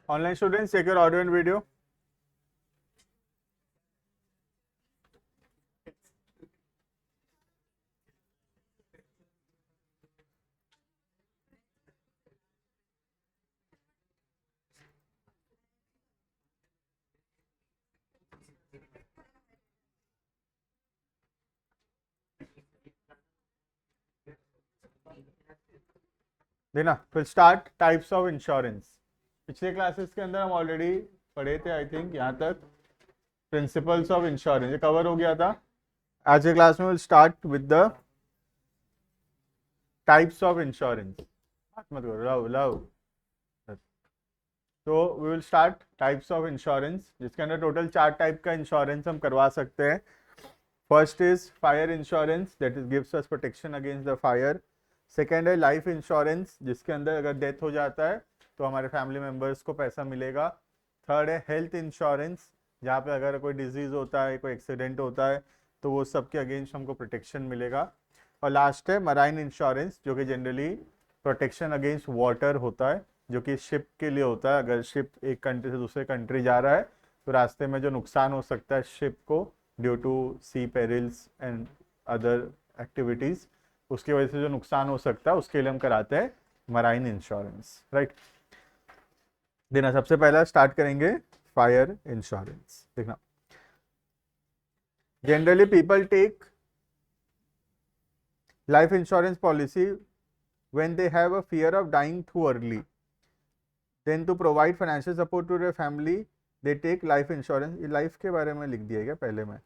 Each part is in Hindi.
Online students, check your audio and video. देना फिर स्टार्ट टाइप्स ऑफ इंश्योरेंस. पिछले क्लासेस के अंदर हम ऑलरेडी पढ़े थे, आई थिंक यहाँ तक प्रिंसिपल्स ऑफ इंश्योरेंस ये कवर हो गया था. आज के क्लास में will start with the types of insurance. मत करो, लव लव. तो we will start types of insurance, जिसके अंदर टोटल 4 टाइप का इंश्योरेंस हम करवा सकते हैं. First is fire insurance, that is gives us protection against the fire. Second है लाइफ इंश्योरेंस, जिसके अंदर अगर डेथ हो जाता है तो हमारे फैमिली मेम्बर्स को पैसा मिलेगा. थर्ड है हेल्थ इंश्योरेंस, जहाँ पे अगर कोई डिजीज होता है, कोई एक्सीडेंट होता है तो वो सबके अगेंस्ट हमको प्रोटेक्शन मिलेगा. और लास्ट है मराइन इंश्योरेंस, जो कि जनरली प्रोटेक्शन अगेंस्ट वाटर होता है, जो कि शिप के लिए होता है. अगर शिप एक कंट्री से दूसरे कंट्री जा रहा है तो रास्ते में जो नुकसान हो सकता है शिप को due to sea perils and other activities, उसकी वजह से जो नुकसान हो सकता है उसके लिए हम कराते हैं मराइन इंश्योरेंस. राइट. देना सबसे पहला स्टार्ट करेंगे फायर इंश्योरेंस. देखना, generally people take life insurance policy when they have a fear of dying too early. Then to provide financial support to their family, they take life insurance. ये लाइफ के बारे में लिख दिया गया पहले में.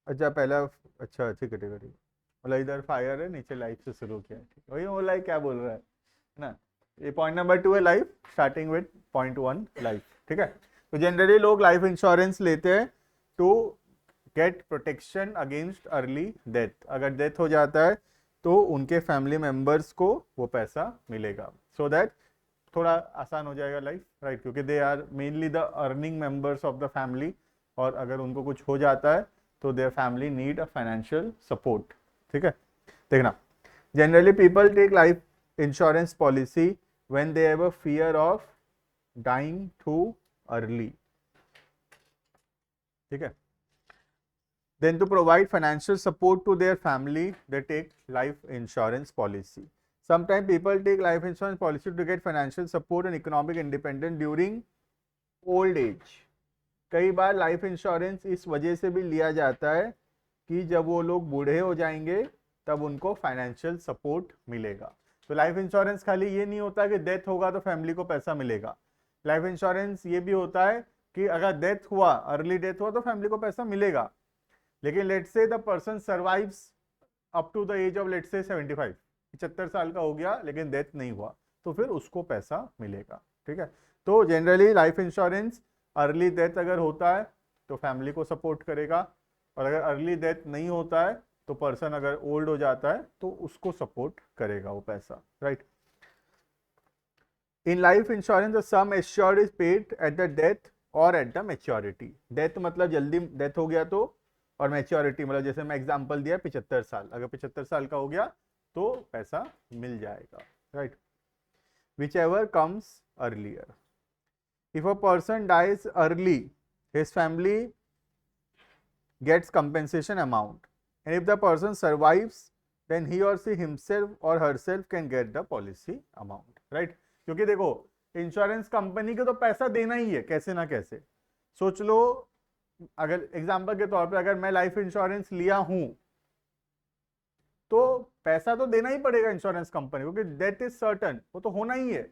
अच्छा पहला, अच्छा ठीक है ठीक है ठीक है. मतलब इधर फायर है, नीचे लाइफ से शुरू किया है. ठीक वही वो लाइफ क्या बोल रहा है ना. ये पॉइंट नंबर 2 है life, starting with point 1 life. ठीक है. तो जनरली लोग लाइफ इंश्योरेंस लेते हैं to get protection against early death. अगर डेथ हो जाता है तो उनके फैमिली मेंबर्स को वो पैसा मिलेगा, सो दैट थोड़ा आसान हो जाएगा लाइफ. राइट. क्योंकि they are mainly the earning members of the family, और अगर उनको कुछ हो जाता है तो their family need a financial support. ठीक है. देखना, generally people take life insurance policy when they have a fear of dying too early. ठीक है. Then to provide financial support to their family, they take life insurance policy. Sometimes people take life insurance policy to get financial support and economic independence during old age. कई बार लाइफ इंश्योरेंस इस वजह से भी लिया जाता है कि जब वो लोग बूढ़े हो जाएंगे तब उनको फाइनेंशियल सपोर्ट मिलेगा. तो लाइफ इंश्योरेंस खाली ये नहीं होता कि डेथ होगा तो फैमिली को पैसा मिलेगा. लाइफ इंश्योरेंस ये भी होता है कि अगर डेथ हुआ, अर्ली डेथ हुआ तो फैमिली को पैसा मिलेगा. लेकिन let's say the person survives up to the age of let's say 75, 75 साल का हो गया लेकिन डेथ नहीं हुआ, तो फिर उसको पैसा मिलेगा. ठीक है. तो generally life insurance early death अगर होता है तो फैमिली को सपोर्ट करेगा, और अगर अर्ली डेथ नहीं होता है तो पर्सन अगर ओल्ड हो जाता है तो उसको सपोर्ट करेगा वो पैसा. Right. In life insurance the sum assured is paid at the death और एट द मैच्योरिटी. डेथ मतलब जल्दी डेथ हो गया तो, और मैच्योरिटी मतलब जैसे मैं एग्जांपल दिया 75 साल, अगर 75 साल का हो गया तो पैसा मिल जाएगा. Right. Whichever comes earlier. If a person dies early, his family gets compensation amount, and if the person survives then he or she himself or herself can get the policy amount. Right. क्योंकि देखो इंश्योरेंस कंपनी को तो पैसा देना ही है कैसे ना कैसे. सोच लो, अगर एग्जांपल के तौर पे अगर मैं लाइफ इंश्योरेंस लिया हूं तो पैसा तो देना ही पड़ेगा इंश्योरेंस कंपनी को, क्योंकि डेथ इज सर्टन, वो तो होना ही है.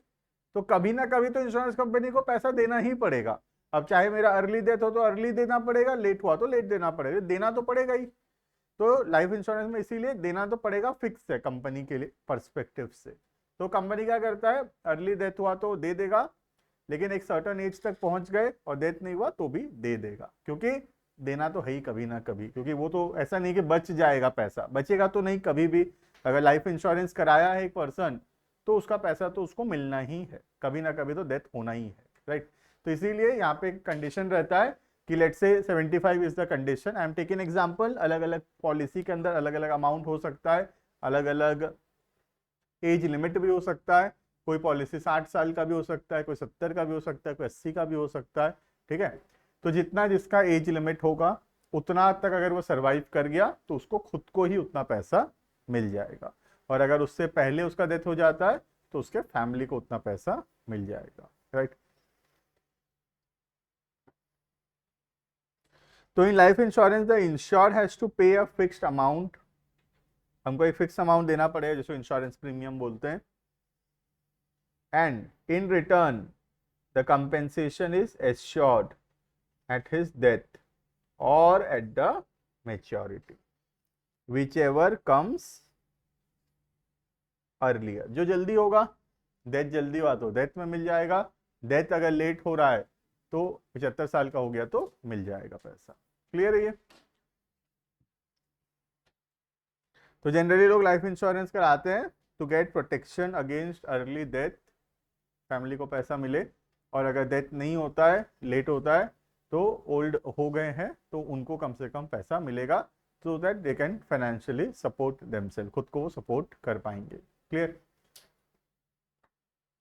तो कभी ना कभी तो इंश्योरेंस कंपनी को पैसा देना ही पड़ेगा. अब चाहे मेरा अर्ली डेथ हो तो अर्ली देना पड़ेगा, लेट हुआ तो लेट देना पड़ेगा, देना तो पड़ेगा ही. तो लाइफ इंश्योरेंस में इसीलिए देना तो पड़ेगा, फिक्स है कंपनी के लिए पर्सपेक्टिव से. तो कंपनी क्या करता है, अर्ली डेथ हुआ तो दे देगा, लेकिन एक सर्टन एज तक पहुंच गए और डेथ नहीं हुआ तो भी दे देगा, क्योंकि देना तो है ही कभी ना कभी. क्योंकि वो तो ऐसा नहीं कि बच जाएगा, पैसा बचेगा तो नहीं कभी भी. अगर लाइफ इंश्योरेंस कराया है एक पर्सन तो उसका पैसा तो उसको मिलना ही है, कभी ना कभी तो डेथ होना ही है. राइट. तो इसीलिए यहाँ पे कंडीशन रहता है कि let's say 75 is the condition. I am taking example. अलग अलग पॉलिसी के अंदर अलग अलग अमाउंट हो सकता है, अलग अलग एज लिमिट भी हो सकता है. कोई पॉलिसी 60 साल का भी हो सकता है, कोई 70 का भी हो सकता है, कोई 80 का भी हो सकता है, ठीक है। तो जितना जिसका एज लिमिट होगा उतना तक अगर वो सरवाइव कर गया तो उसको खुद को ही उतना पैसा मिल जाएगा, और अगर उससे पहले उसका डेथ हो जाता है तो उसके फैमिली को उतना पैसा मिल जाएगा, राइट। तो in life insurance the insured has to pay a fixed amount, हमको एक फिक्स अमाउंट देना पड़ेगा जिसको इंश्योरेंस प्रीमियम बोलते हैं, and in return the compensation is assured at his death और at the maturity whichever comes earlier. जो जल्दी होगा, डेथ जल्दी हुआ तो डेथ में मिल जाएगा, डेथ अगर लेट हो रहा है तो 75 साल का हो गया तो मिल जाएगा पैसा। क्लियर है ये? तो जनरली लोग लाइफ इंश्योरेंस कराते हैं to get protection against early death, family को पैसा मिले, और अगर डेथ नहीं होता है, लेट होता है, तो ओल्ड हो गए हैं तो उनको कम से कम पैसा मिलेगा, so that they can financially support themselves, खुद को वो सपोर्ट कर पाएंगे। क्लियर?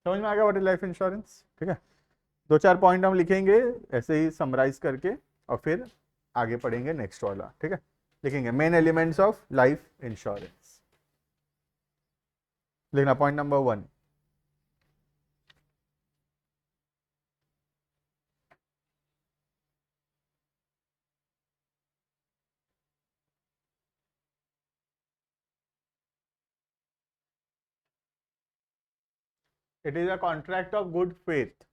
समझ में आ गया व्हाट इज लाइफ इंश्योरेंस? ठीक है, 2-4 पॉइंट हम लिखेंगे ऐसे ही समराइज करके और फिर आगे पढ़ेंगे नेक्स्ट वाला, ठीक है। लिखेंगे main elements of life insurance, लिखना point number 1, it is a contract of good faith.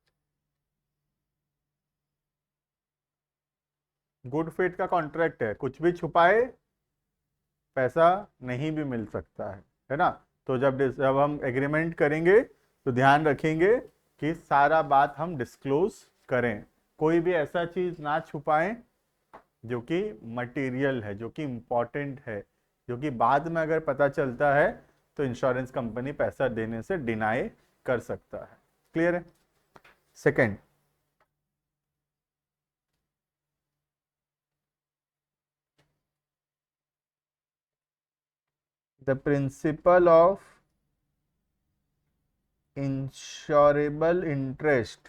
Good faith का कॉन्ट्रैक्ट है, कुछ भी छुपाए पैसा नहीं भी मिल सकता है ना। तो जब हम एग्रीमेंट करेंगे तो ध्यान रखेंगे कि सारा बात हम डिस्क्लोज करें, कोई भी ऐसा चीज ना छुपाएं जो कि मटेरियल है, जो कि इंपॉर्टेंट है, जो कि बाद में अगर पता चलता है तो इंश्योरेंस कंपनी पैसा देने से डिनाई कर सकता है। क्लियर है? Second, the principle of insurable interest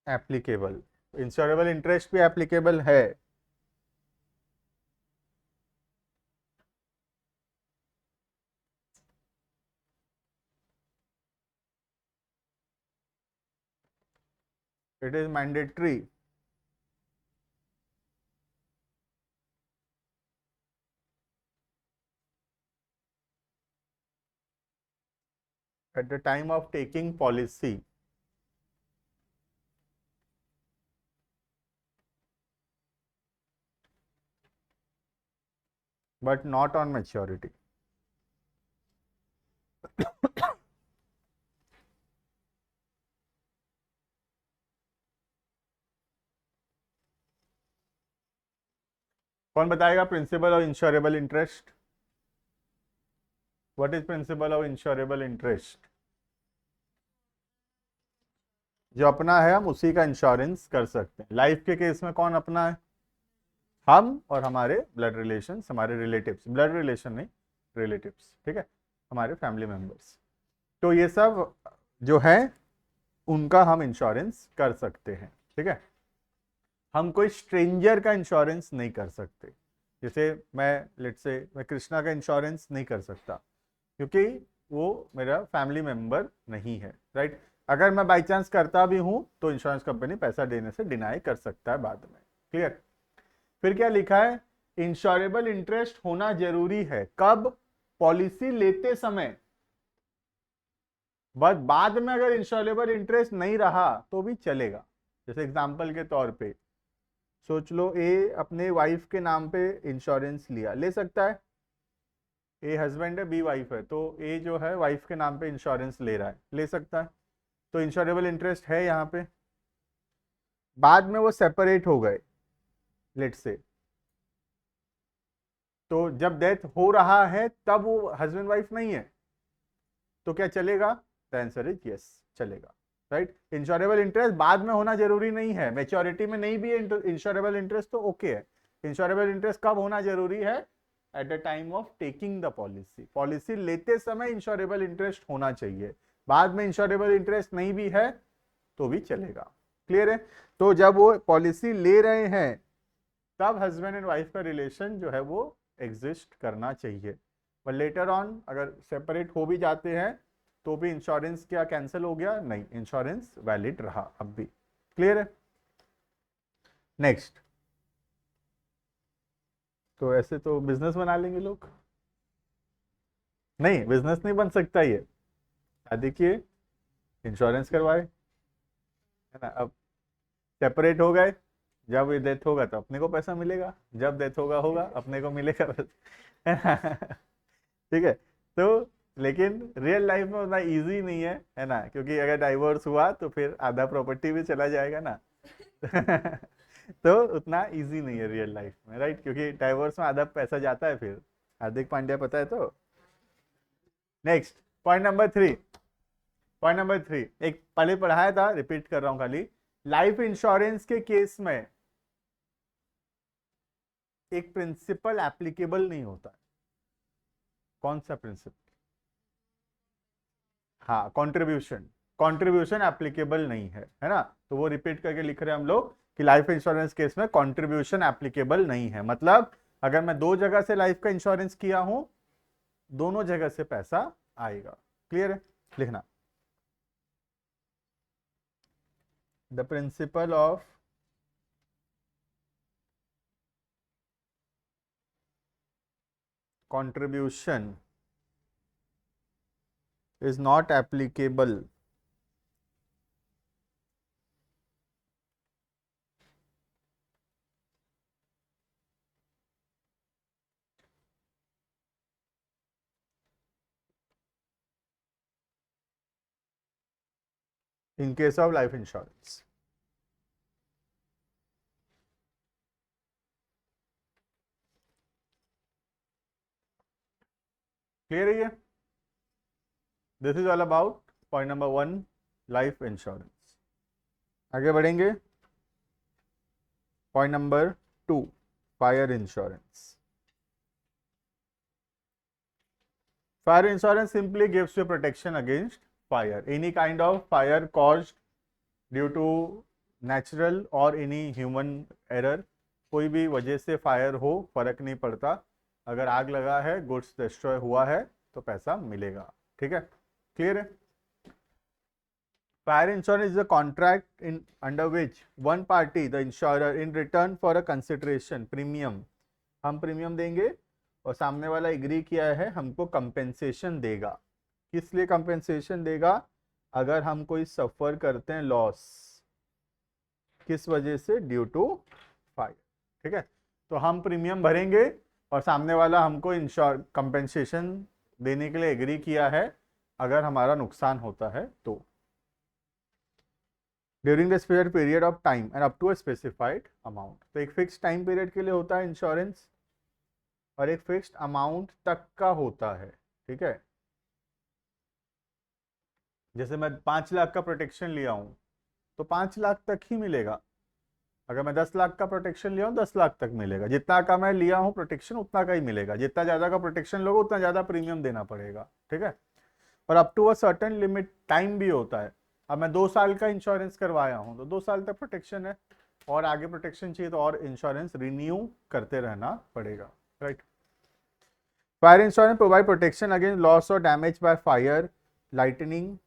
applicable, insurable interest भी एप्लीकेबल है। It is mandatory. At the time of taking policy, but not on maturity. कौन बताएगा principle of insurable interest? What is principle of insurable interest? जो अपना है हम उसी का इंश्योरेंस कर सकते हैं। लाइफ के केस में कौन अपना है? हम और हमारे ब्लड रिलेशन, हमारे रिलेटिव्स, ब्लड रिलेशन नहीं, रिलेटिव्स, ठीक है, हमारे फैमिली मेंबर्स। तो ये सब जो है उनका हम इंश्योरेंस कर सकते हैं, ठीक है। हम कोई स्ट्रेंजर का इंश्योरेंस नहीं कर सकते। जैसे मैं कृष्णा का इंश्योरेंस नहीं कर सकता क्योंकि वो मेरा फैमिली मेंबर नहीं है, राइट। अगर मैं बाई चांस करता भी हूं तो इंश्योरेंस कंपनी पैसा देने से डिनाई कर सकता है बाद में। क्लियर? फिर क्या लिखा है? इंश्योरेबल इंटरेस्ट होना जरूरी है। कब? पॉलिसी लेते समय। बस बाद में अगर इंश्योरेबल इंटरेस्ट नहीं रहा तो भी चलेगा। जैसे एग्जांपल के तौर पे सोच लो, ए अपने वाइफ के नाम पे इंश्योरेंस लिया, ले सकता है। ए हस्बैंड है, बी वाइफ है, तो ए जो है वाइफ के नाम पे इंश्योरेंस ले रहा है, ले सकता है। तो इंश्योरेबल इंटरेस्ट है यहाँ पे। बाद में वो सेपरेट हो गए लेट से, तो जब डेथ हो रहा है तब वो हस्बैंड वाइफ नहीं है, तो क्या चलेगा? द आंसर इज यस, चलेगा। राइट। इंश्योरेबल इंटरेस्ट बाद में होना जरूरी नहीं है, मेच्योरिटी में नहीं भी है इंश्योरेबल इंटरेस्ट तो ओके है। इंश्योरेबल इंटरेस्ट कब होना जरूरी है? At the time of taking the policy, policy लेते समय इंश्योरेबल इंटरेस्ट होना चाहिए। बाद में इंश्योरेबल इंटरेस्ट नहीं भी है तो भी चलेगा। क्लियर है? तो जब वो पॉलिसी ले रहे हैं तब हस्बैंड एंड वाइफ का रिलेशन जो है वो एग्जिस्ट करना चाहिए। पर लेटर ऑन अगर सेपरेट हो भी जाते हैं तो भी इंश्योरेंस क्या कैंसिल हो गया? नहीं, इंश्योरेंस वैलिड रहा अब भी। क्लियर है? नेक्स्ट, तो ऐसे तो बिजनेस बना लेंगे लोग। नहीं, बिजनेस नहीं बन सकता ये। शादी किए, इंश्योरेंस करवाए, है ना। अब सेपरेट हो गए, जब ये डेथ होगा तो अपने को पैसा मिलेगा, जब डेथ होगा अपने को मिलेगा पैसा, है ना। ठीक है। तो लेकिन रियल लाइफ में उतना इजी नहीं है ना, क्योंकि अगर डाइवोर्स हुआ तो फिर आधा प्रॉपर्टी भी चला जाएगा ना। तो उतना इजी नहीं है रियल लाइफ में, राइट, क्योंकि डाइवोर्स में आधा पैसा जाता है फिर। हार्दिक पांड्या पता है तो। नेक्स्ट, पॉइंट नंबर 3 एक पहले पढ़ाया था, रिपीट कर रहा हूं खाली। लाइफ इंश्योरेंस के केस में एक प्रिंसिपल एप्लीकेबल नहीं होता है। कौन सा प्रिंसिपल? हाँ, कंट्रीब्यूशन एप्लीकेबल नहीं है ना। तो वो रिपीट करके लिख रहे हैं हम लोग कि लाइफ इंश्योरेंस केस में कंट्रीब्यूशन एप्लीकेबल नहीं है। मतलब अगर मैं 2 जगह से लाइफ का इंश्योरेंस किया हूं, दोनों जगह से पैसा आएगा। क्लियर है? लिखना, the principle of contribution is not applicable in case of life insurance। Clear है ये? This is all about point number 1, life insurance. आगे बढ़ेंगे, point number 2, fire insurance. Fire insurance simply gives you protection against fire, any kind of fire caused due to natural or any human error। कोई भी वजह से फायर हो, फर्क नहीं पड़ता। अगर आग लगा है, गुड्स डिस्ट्रॉय हुआ है तो पैसा मिलेगा। ठीक है? क्लियर है? Fire insurance is a contract in under which one party the insurer in return for a consideration premium, हम प्रीमियम देंगे और सामने वाला एग्री किया है हमको कंपेंसेशन देगा। किस लिए कंपेंसेशन देगा? अगर हम कोई सफर करते हैं लॉस, किस वजह से? Due to fire. ठीक है? तो हम प्रीमियम भरेंगे और सामने वाला हमको इंश्योर कंपेंसेशन देने के लिए एग्री किया है अगर हमारा नुकसान होता है तो। During the spare period of time and up to a specified amount. तो एक फिक्स टाइम पीरियड के लिए होता है इंश्योरेंस और एक फिक्स्ड अमाउंट तक का होता है। ठीक है? जैसे मैं 5 लाख का प्रोटेक्शन लिया हूं तो 5 लाख तक ही मिलेगा। अगर मैं 10 लाख का प्रोटेक्शन लिया हूं 10 लाख तक मिलेगा। जितना का मैं लिया हूं प्रोटेक्शन उतना का ही मिलेगा। जितना ज्यादा का प्रोटेक्शन लोगे उतना ज्यादा प्रीमियम देना पड़ेगा। ठीक है? और up to a certain limit time भी होता है। अब मैं 2 साल का इंश्योरेंस करवाया हूं तो 2 साल तक प्रोटेक्शन है, और आगे प्रोटेक्शन चाहिए तो और इंश्योरेंस रिन्यू करते रहना पड़ेगा। Right? Fire insurance provide protection against loss और damage by fire, lightning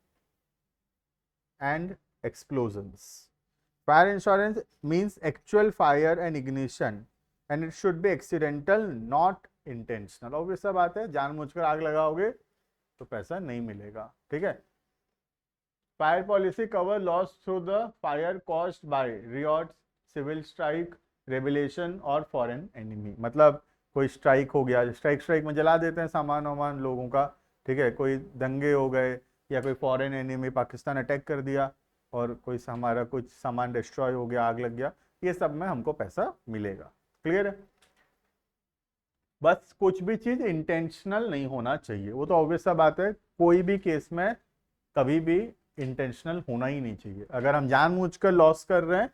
and explosions। Fire insurance means actual fire and ignition and it should be accidental not intentional। Obvious सा बात है, जानबूझकर आग लगाओगे तो पैसा नहीं मिलेगा। ठीक है? Fire policy cover loss through the fire caused by riots, civil strike, rebellion और फॉरेन एनिमी। मतलब कोई स्ट्राइक हो गया, स्ट्राइक में जला देते हैं सामान वामान लोगों का। ठीक है? कोई दंगे हो गए या कोई फॉरेन एनिमी पाकिस्तान अटैक कर दिया और कोई हमारा कुछ सामान डिस्ट्रॉय हो गया, आग लग गया, ये सब में हमको पैसा मिलेगा। क्लियर है? बस कुछ भी चीज इंटेंशनल नहीं होना चाहिए। वो तो ऑब्वियस सा बात है, कोई भी केस में कभी भी इंटेंशनल होना ही नहीं चाहिए। अगर हम जानबूझकर लॉस कर रहे हैं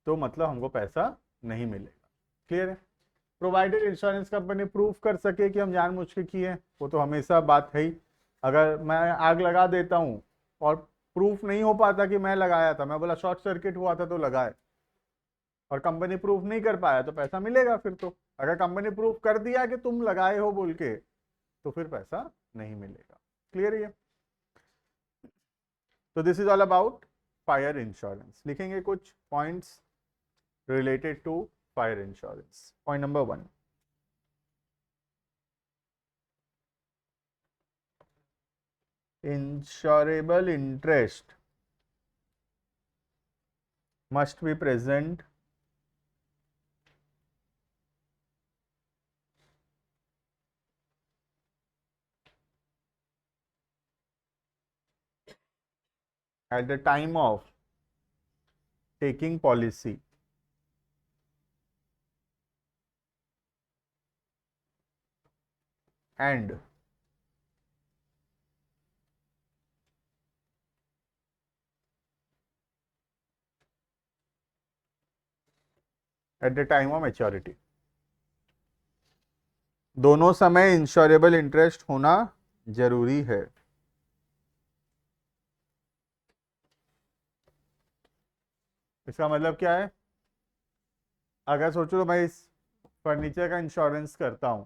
तो मतलब हमको पैसा नहीं मिलेगा। क्लियर है? प्रोवाइडेड इंश्योरेंस कंपनी प्रूव कर सके कि हम जानबूझ के किए हैं, वो तो हमेशा बात है ही। अगर मैं आग लगा देता हूँ और प्रूफ नहीं हो पाता कि मैं लगाया था, मैं बोला शॉर्ट सर्किट हुआ था तो लगाए, और कंपनी प्रूफ नहीं कर पाया तो पैसा मिलेगा फिर तो। अगर कंपनी प्रूफ कर दिया कि तुम लगाए हो बोल के तो फिर पैसा नहीं मिलेगा। क्लियर है? तो this is all about fire insurance. लिखेंगे कुछ points related to fire insurance. Point number 1. Insurable interest must be present at the time of taking policy and at the time of maturity. दोनों समय इंश्योरेबल इंटरेस्ट होना जरूरी है। इसका मतलब क्या है? अगर सोचो तो मैं इस फर्नीचर का इंश्योरेंस करता हूं,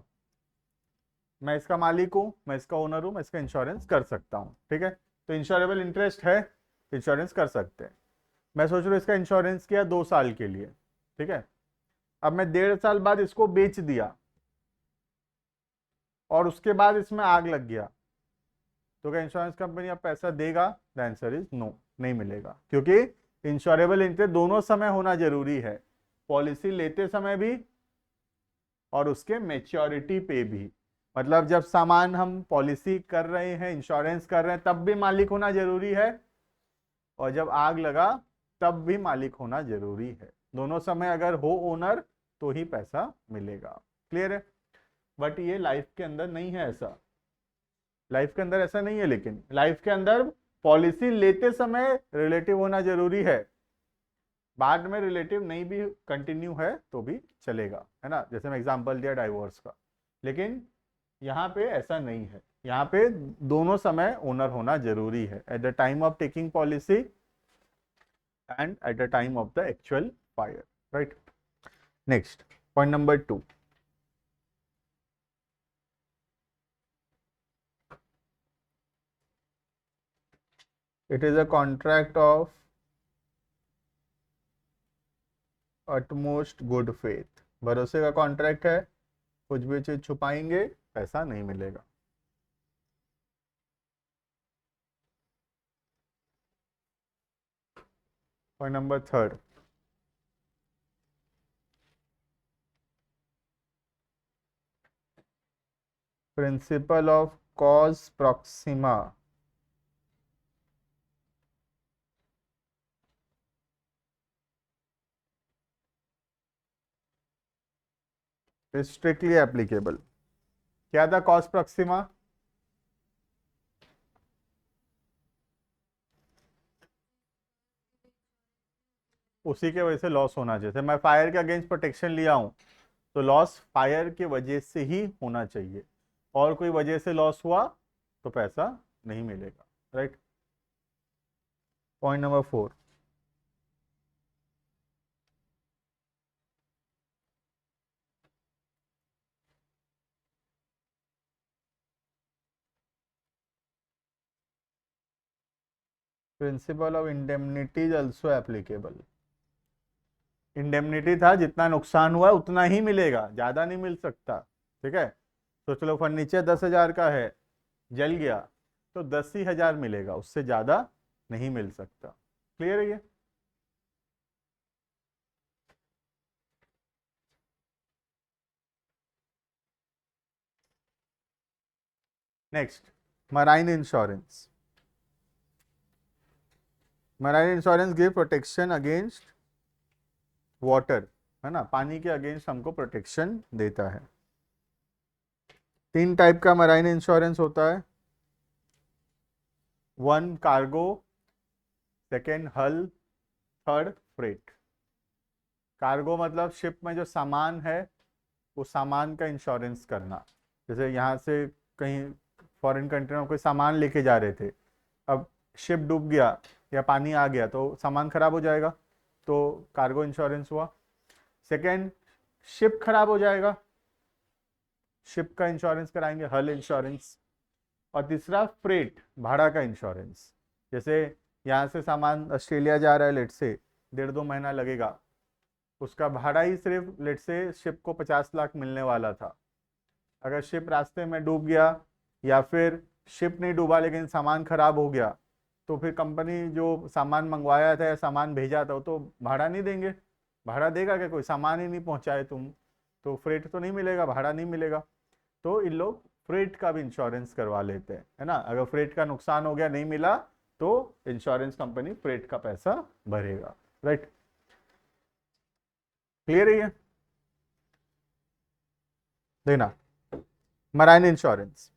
मैं इसका मालिक हूं, मैं इसका ओनर हूं, मैं इसका इंश्योरेंस कर सकता हूं। ठीक है? तो इंश्योरेबल इंटरेस्ट है, इंश्योरेंस कर सकते हैं। मैं सोच रहा हूँ इसका इंश्योरेंस किया 2 साल के लिए। ठीक है? अब मैं 1.5 साल बाद इसको बेच दिया और उसके बाद इसमें आग लग गया, तो क्या इंश्योरेंस कंपनी अब पैसा देगा? द आंसर इज नो, नहीं मिलेगा। क्योंकि इंश्योरेबल इंटरेस्ट दोनों समय होना जरूरी है, पॉलिसी लेते समय भी और उसके मेच्योरिटी पे भी। मतलब जब सामान हम पॉलिसी कर रहे हैं, इंश्योरेंस कर रहे हैं, तब भी मालिक होना जरूरी है, और जब आग लगा तब भी मालिक होना जरूरी है। दोनों समय अगर हो ओनर तो ही पैसा मिलेगा। क्लियर है? बट ये लाइफ के अंदर नहीं है ऐसा। लाइफ के अंदर ऐसा नहीं है, लेकिन लाइफ के अंदर पॉलिसी लेते समय रिलेटिव होना जरूरी है, बाद में रिलेटिव नहीं भी कंटिन्यू है तो भी चलेगा, है ना? जैसे मैं एग्जांपल दिया डाइवोर्स का, लेकिन यहाँ पे ऐसा नहीं है। यहाँ पे दोनों समय ओनर होना जरूरी है, at the time of taking policy and at the time of the actual fire. Right? Next, point number 2. It is a contract of utmost good faith. भरोसे का कॉन्ट्रैक्ट है, कुछ भी चीज छुपाएंगे पैसा नहीं मिलेगा। Point number 3. Principle of cause Proxima is strictly applicable. क्या था कॉज प्रॉक्सिमा? उसी के वजह से लॉस होना चाहिए। मैं फायर के अगेंस्ट प्रोटेक्शन लिया हूं तो लॉस फायर के वजह से ही होना चाहिए, और कोई वजह से लॉस हुआ तो पैसा नहीं मिलेगा। Right? Point number 4. Principle of indemnity is also applicable. Indemnity था, जितना नुकसान हुआ उतना ही मिलेगा, ज्यादा नहीं मिल सकता। ठीक है? तो चलो फर्नीचर 10,000 का है, जल गया तो 10 ही हजार मिलेगा, उससे ज्यादा नहीं मिल सकता। क्लियर है ये? Next, marine insurance. Marine insurance give protection against water, है ना? पानी के अगेंस्ट हमको प्रोटेक्शन देता है। 3 टाइप का मराइन इंश्योरेंस होता है। 1 कार्गो, सेकेंड हल, थर्ड फ्रेट। कार्गो मतलब शिप में जो सामान है वो सामान का इंश्योरेंस करना। जैसे यहाँ से कहीं फॉरेन कंट्री में कोई सामान लेके जा रहे थे, अब शिप डूब गया या पानी आ गया तो सामान खराब हो जाएगा, तो कार्गो इंश्योरेंस हुआ। सेकेंड, शिप खराब हो जाएगा, शिप का इंश्योरेंस कराएंगे, हल इंश्योरेंस। और तीसरा फ्रेट, भाड़ा का इंश्योरेंस। जैसे यहाँ से सामान ऑस्ट्रेलिया जा रहा है, लेट से 1.5-2 महीना लगेगा, उसका भाड़ा ही सिर्फ लेट से शिप को 50 लाख मिलने वाला था। अगर शिप रास्ते में डूब गया या फिर शिप नहीं डूबा लेकिन सामान खराब हो गया, तो फिर कंपनी जो सामान मंगवाया था या सामान भेजा था वो तो भाड़ा नहीं देंगे। भाड़ा देगा क्या, कोई सामान ही नहीं पहुंचाए तुम, तो फ्रेट तो नहीं मिलेगा, भाड़ा नहीं मिलेगा। तो इन लोग फ्रेट का भी इंश्योरेंस करवा लेते हैं, है ना। अगर फ्रेट का नुकसान हो गया, नहीं मिला, तो इंश्योरेंस कंपनी फ्रेट का पैसा भरेगा। राइट, क्लियर है ये? देना मराइन इंश्योरेंस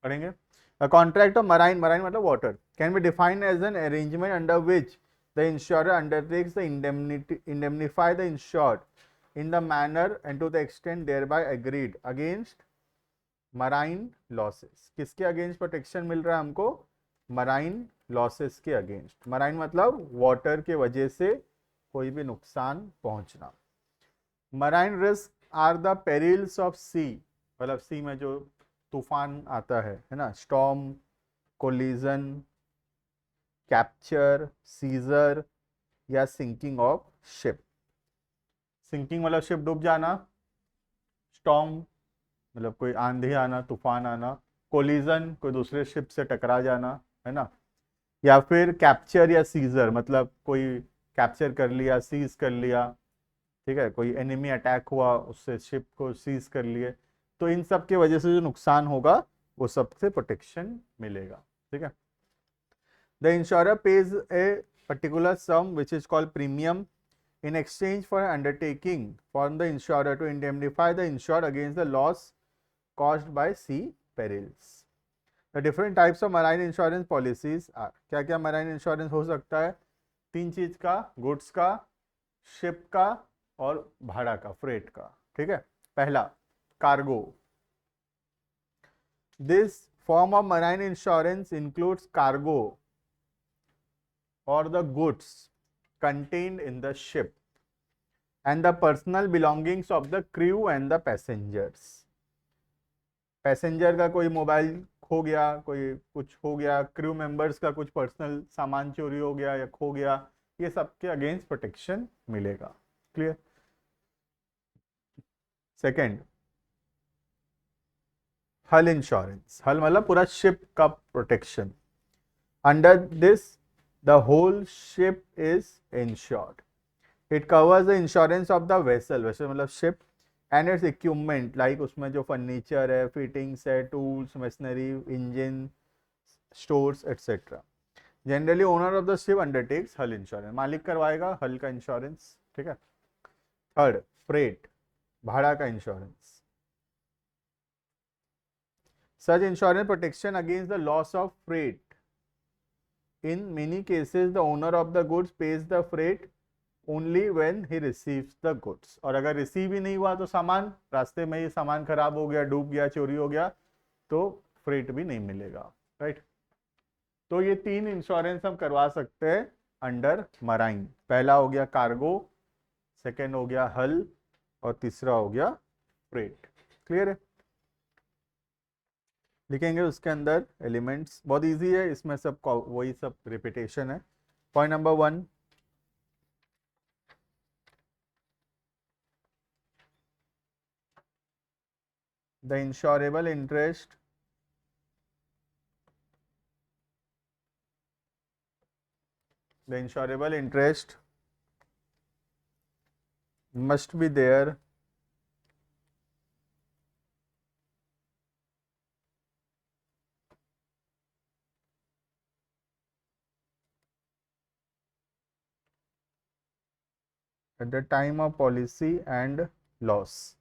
पढ़ेंगे। A contract of marine मतलब water can be defined as an arrangement under which the insurer undertakes the indemnify the insured in the manner and to the extent thereby agreed against marine losses। किसके अगेंस्ट प्रोटेक्शन मिल रहा है हमको? मराइन लॉसेस के अगेंस्ट। मराइन मतलब वाटर के वजह से कोई भी नुकसान पहुंचना। Marine risk are the perils of sea, मतलब सी में जो तूफान आता है ना, स्टॉर्म, कोलिजन, कैप्चर, सीजर या सिंकिंग ऑफ शिप। सिंकिंग मतलब शिप डूब जाना, स्टॉर्म मतलब कोई आंधी आना, तूफान आना, कोलिजन कोई दूसरे शिप से टकरा जाना, है ना। या फिर कैप्चर या सीजर मतलब कोई कैप्चर कर लिया, सीज कर लिया, ठीक है, कोई एनिमी अटैक हुआ, उससे शिप को सीज कर लिए। तो इन सब के वजह से जो नुकसान होगा वो सबसे प्रोटेक्शन मिलेगा, ठीक है। The insurer pays a particular sum which is called premium in exchange for an undertaking from the insurer to indemnify the insured against the loss caused by sea perils. The different types of marine insurance policies are, क्या क्या marine insurance हो सकता है? 3 चीज का, गुड्स का, शिप का और भाड़ा का, फ्रेट का, ठीक है। पहला, cargo. This form of marine insurance includes cargo or the goods contained in the ship and the personal belongings of the crew and the passengers। Passenger का कोई मोबाइल खो गया, कोई कुछ हो गया, क्रू मेंबर्स का कुछ पर्सनल सामान चोरी हो गया या खो गया, ये सब के अगेंस्ट प्रोटेक्शन मिलेगा। Clear? Second, hull insurance. Hull मतलब पूरा शिप का protection. Under this the whole ship is insured. It covers the insurance of the vessel, vessel मतलब ship, and its equipment like उसमें जो फर्नीचर है, फिटिंग्स है, tools, machinery, engine, stores etcetera. Generally owner of the ship undertakes hull insurance, मालिक करवाएगा हल का इंश्योरेंस, ठीक है। थर्ड, फ्रेट, भाड़ा का insurance. Such insurance protection against the loss of freight. In many cases, the owner of the goods pays the freight only when he receives the goods। और अगर रिसीव ही नहीं हुआ तो सामान रास्ते में ही सामान खराब हो गया, डूब गया, चोरी हो गया, तो फ्रेट भी नहीं मिलेगा। राइट, तो ये 3 इंश्योरेंस हम करवा सकते हैं अंडर मराइन। पहला हो गया कार्गो, सेकेंड हो गया हल और तीसरा हो गया फ्रेट। क्लियर है? लिखेंगे उसके अंदर एलिमेंट्स, बहुत इजी है, इसमें सब वही सब रिपीटेशन है। Point number 1, the insurable interest must be there at the time of policy and loss।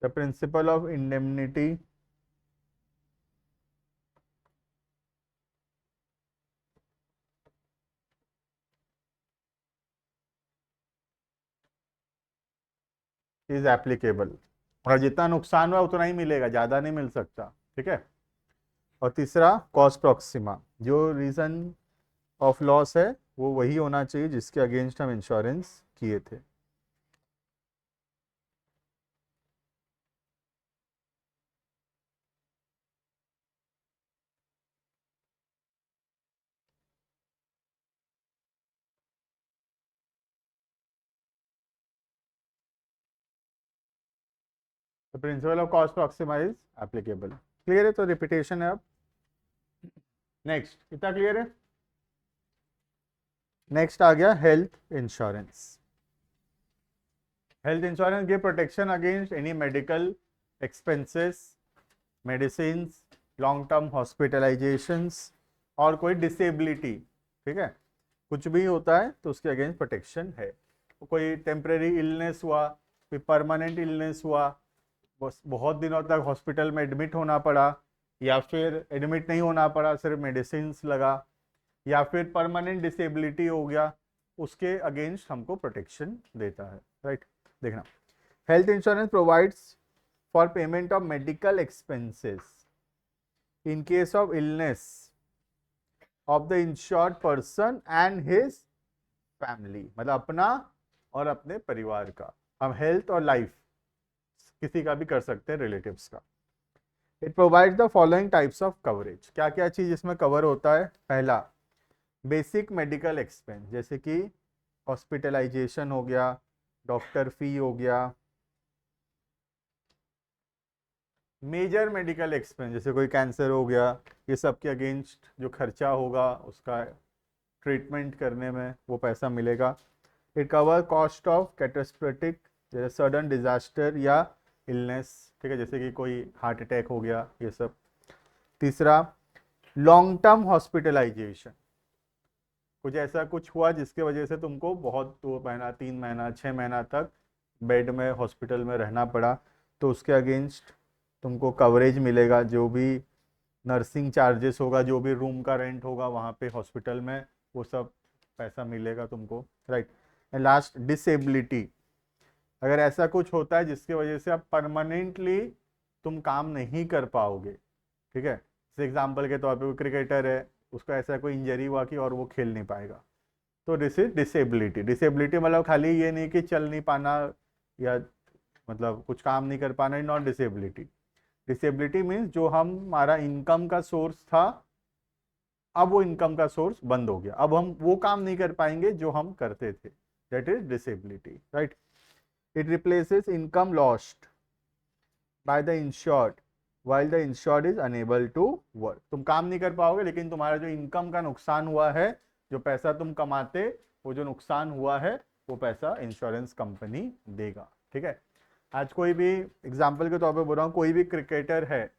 The principle of indemnity is applicable, और जितना नुकसान हुआ उतना ही मिलेगा, ज़्यादा नहीं मिल सकता, ठीक है। और तीसरा कॉस्ट प्रॉक्सिमा, जो रीज़न ऑफ लॉस है वो वही होना चाहिए जिसके अगेंस्ट हम इंश्योरेंस किए थे। तो principle of cost Proxima is applicable. Clear है, तो रिपीटेशन है अब। नेक्स्ट, कितना क्लियर है? नेक्स्ट आ गया health insurance. Health insurance give protection against any medical expenses, medicine, long term hospitalisations और कोई डिसेबिलिटी, ठीक है, कुछ भी होता है तो उसके अगेंस्ट प्रोटेक्शन है। कोई टेम्परेरी इलनेस हुआ, कोई परमानेंट इलनेस हुआ, बहुत दिनों तक हॉस्पिटल में एडमिट होना पड़ा, या फिर एडमिट नहीं होना पड़ा, सिर्फ मेडिसिन लगा, या फिर परमानेंट डिसेबिलिटी हो गया, उसके अगेंस्ट हमको प्रोटेक्शन देता है, राइट। देखना, health insurance provides for payment of medical expenses in case of illness of the insured person and his family, मतलब अपना और अपने परिवार का। हम हेल्थ और लाइफ किसी का भी कर सकते हैं, रिलेटिव्स का। It provide the following types of coverage, क्या क्या चीज इसमें कवर होता है? पहला, बेसिक मेडिकल एक्सपेंस, जैसे कि हॉस्पिटलाइजेशन हो गया, डॉक्टर फी हो गया। मेजर मेडिकल एक्सपेंस, जैसे कोई कैंसर हो गया, ये सब के अगेंस्ट जो खर्चा होगा उसका ट्रीटमेंट करने में वो पैसा मिलेगा। It cover cost of catastrophic, जैसे सडन डिजास्टर या इलनेस, ठीक है, जैसे कि कोई हार्ट अटैक हो गया, ये सब। तीसरा, लॉन्ग टर्म हॉस्पिटलाइजेशन, कुछ ऐसा कुछ हुआ जिसके वजह से तुमको बहुत 2 महीना 3 महीना 6 महीना तक बेड में हॉस्पिटल में रहना पड़ा, तो उसके अगेंस्ट तुमको कवरेज मिलेगा। जो भी नर्सिंग चार्जेस होगा, जो भी रूम का रेंट होगा वहाँ पे हॉस्पिटल में, वो सब पैसा मिलेगा तुमको, राइट। एंड लास्ट, डिसेबिलिटी, अगर ऐसा कुछ होता है जिसकी वजह से आप परमानेंटली तुम काम नहीं कर पाओगे, ठीक है, जैसे एग्जाम्पल के तौर पे कोई क्रिकेटर है, उसका ऐसा कोई इंजरी हुआ कि और वो खेल नहीं पाएगा, तो दिस इज डिसेबिलिटी। डिसेबिलिटी मतलब खाली ये नहीं कि चल नहीं पाना या मतलब कुछ काम नहीं कर पाना, नॉट डिसेबिलिटी। डिसेबिलिटी मीन्स जो हमारा इनकम का सोर्स था, अब वो इनकम का सोर्स बंद हो गया, अब हम वो काम नहीं कर पाएंगे जो हम करते थे, that is disability, right. It replaces income lost by the insured while the insured is unable to work. तुम काम नहीं कर पाओगे, लेकिन तुम्हारा जो इनकम का नुकसान हुआ है, जो पैसा तुम कमाते, वो जो नुकसान हुआ है वो पैसा इंश्योरेंस कंपनी देगा, ठीक है। आज कोई भी एग्जाम्पल के तौर पे बोल रहा हूँ, कोई भी क्रिकेटर है,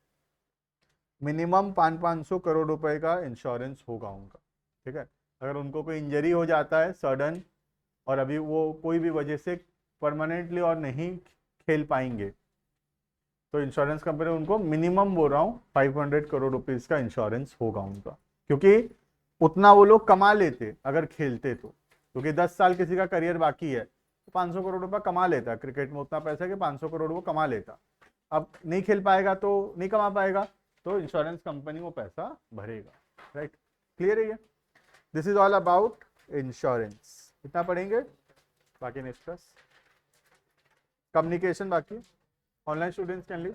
मिनिमम 500 करोड़ रुपए का इंश्योरेंस होगा उनका, ठीक है। अगर उनको कोई इंजरी हो जाता है सडन, और अभी वो कोई भी वजह से परमानेंटली और नहीं खेल पाएंगे, तो इंश्योरेंस कंपनी उनको मिनिमम बोल रहा हूँ 500 करोड़ रुपीस का इंश्योरेंस होगा उनका, क्योंकि उतना वो लोग कमा लेते अगर खेलते तो, क्योंकि 10 साल किसी का करियर बाकी है तो 500 करोड़ रुपया कमा लेता, क्रिकेट में उतना पैसा है कि 500 करोड़ वो कमा लेता। अब नहीं खेल पाएगा तो नहीं कमा पाएगा, तो इंश्योरेंस कंपनी वो पैसा भरेगा, राइट। क्लियर है ये? This is all about insurance. इतना पढ़ेंगे, बाकी नेक्स्ट क्लास कम्युनिकेशन बाकी। Online students can leave.